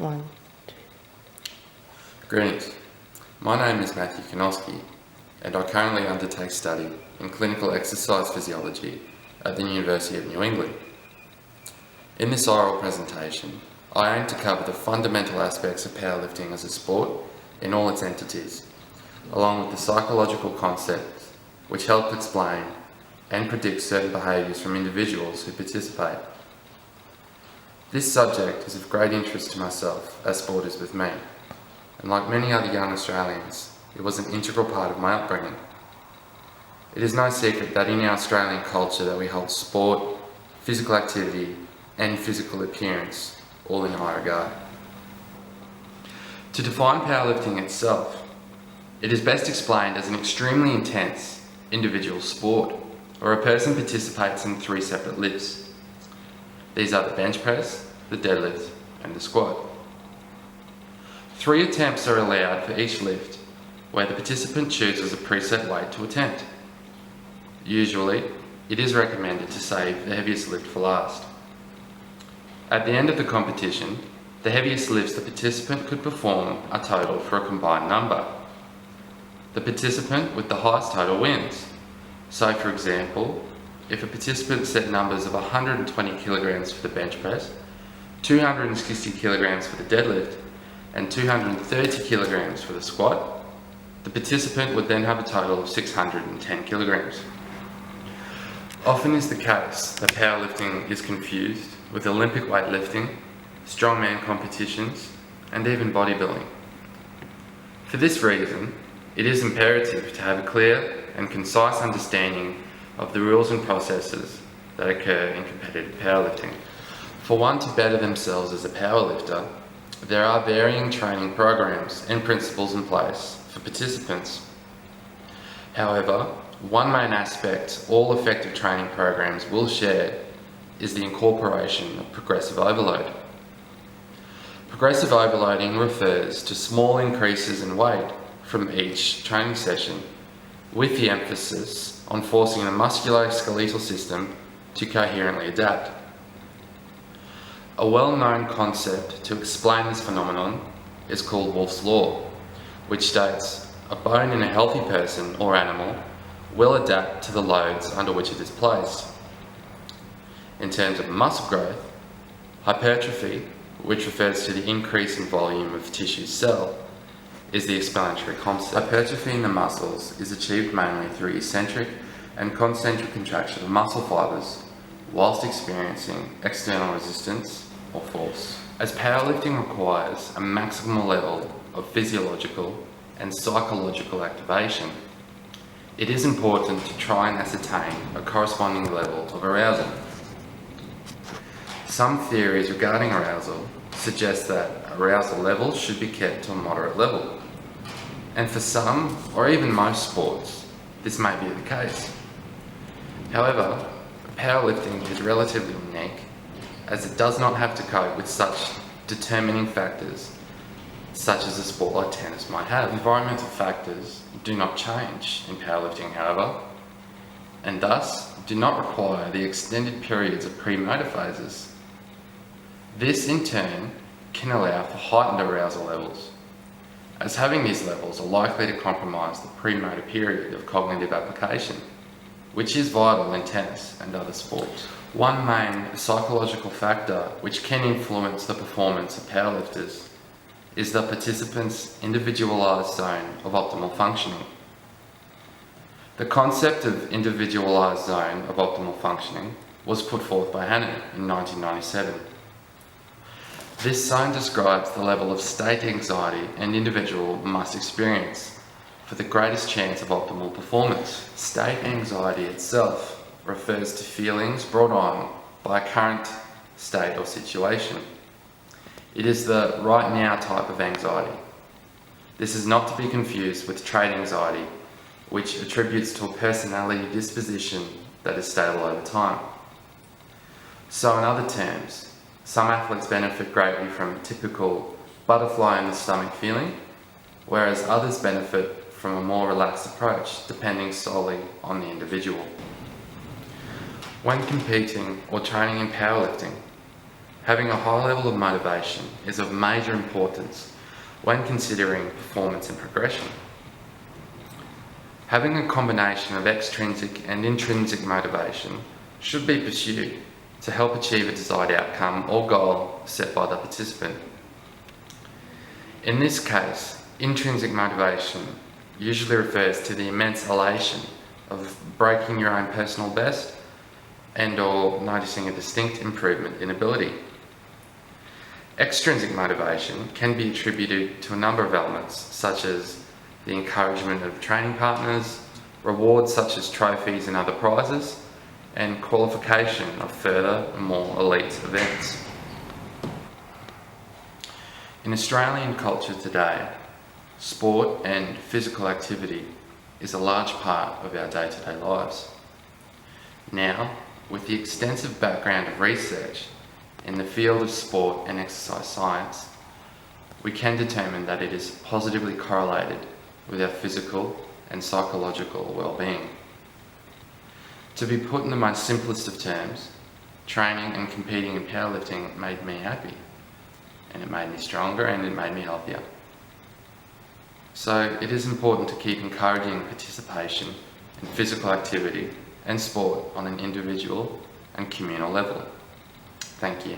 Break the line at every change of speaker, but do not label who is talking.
One.
Greetings. My name is Matthew Kanowski, and I currently undertake study in clinical exercise physiology at the University of New England. In this oral presentation, I aim to cover the fundamental aspects of powerlifting as a sport in all its entities, along with the psychological concepts which help explain and predict certain behaviours from individuals who participate. This subject is of great interest to myself, as sport is with me, and like many other young Australians, it was an integral part of my upbringing. It is no secret that in our Australian culture that we hold sport, physical activity and physical appearance all in high regard. To define powerlifting itself, it is best explained as an extremely intense individual sport where a person participates in 3 separate lifts. These are the bench press, the deadlift and the squat. 3 attempts are allowed for each lift, where the participant chooses a preset weight to attempt. Usually, it is recommended to save the heaviest lift for last. At the end of the competition, the heaviest lifts the participant could perform are totaled for a combined number. The participant with the highest total wins. So for example, if a participant set numbers of 120 kilograms for the bench press, 260 kilograms for the deadlift, and 230 kilograms for the squat, the participant would then have a total of 610 kilograms. Often is the case that powerlifting is confused with Olympic weightlifting, strongman competitions, and even bodybuilding. For this reason, it is imperative to have a clear and concise understanding of the rules and processes that occur in competitive powerlifting. For one to better themselves as a powerlifter, there are varying training programs and principles in place for participants. However, one main aspect all effective training programs will share is the incorporation of progressive overload. Progressive overloading refers to small increases in weight from each training session, with the emphasis on forcing the musculoskeletal system to coherently adapt. A well-known concept to explain this phenomenon is called Wolff's Law, which states a bone in a healthy person or animal will adapt to the loads under which it is placed. In terms of muscle growth, hypertrophy, which refers to the increase in volume of tissue cell, is the explanatory concept. Hypertrophy in the muscles is achieved mainly through eccentric and concentric contraction of muscle fibres, whilst experiencing external resistance or force. As powerlifting requires a maximal level of physiological and psychological activation, it is important to try and ascertain a corresponding level of arousal. Some theories regarding arousal suggest that arousal levels should be kept to a moderate level. And for some, or even most sports, this may be the case. However, powerlifting is relatively unique, as it does not have to cope with such determining factors, such as a sport like tennis might have. Environmental factors do not change in powerlifting, however, and thus do not require the extended periods of pre-motor phases. This, in turn, can allow for heightened arousal levels, as having these levels are likely to compromise the pre-motor period of cognitive application, which is vital in tennis and other sports. One main psychological factor which can influence the performance of powerlifters is the participant's individualised zone of optimal functioning. The concept of individualised zone of optimal functioning was put forth by Hannon in 1997. This zone describes the level of state anxiety an individual must experience for the greatest chance of optimal performance. State anxiety itself refers to feelings brought on by a current state or situation. It is the right now type of anxiety. This is not to be confused with trait anxiety, which attributes to a personality disposition that is stable over time. So in other terms, some athletes benefit greatly from typical butterfly in the stomach feeling, whereas others benefit from a more relaxed approach, depending solely on the individual. When competing or training in powerlifting, Having a high level of motivation is of major importance when considering performance and progression. Having a combination of extrinsic and intrinsic motivation should be pursued to help achieve a desired outcome or goal set by the participant. In this case, intrinsic motivation usually refers to the immense elation of breaking your own personal best and/or noticing a distinct improvement in ability. Extrinsic motivation can be attributed to a number of elements, such as the encouragement of training partners, rewards such as trophies and other prizes, and qualification of further and more elite events. In Australian culture today, sport and physical activity is a large part of our day-to-day lives. Now, with the extensive background of research in the field of sport and exercise science, we can determine that it is positively correlated with our physical and psychological well-being. To be put in the most simplest of terms, training and competing in powerlifting made me happy, and it made me stronger and it made me healthier. So it is important to keep encouraging participation in physical activity and sport on an individual and communal level. Thank you.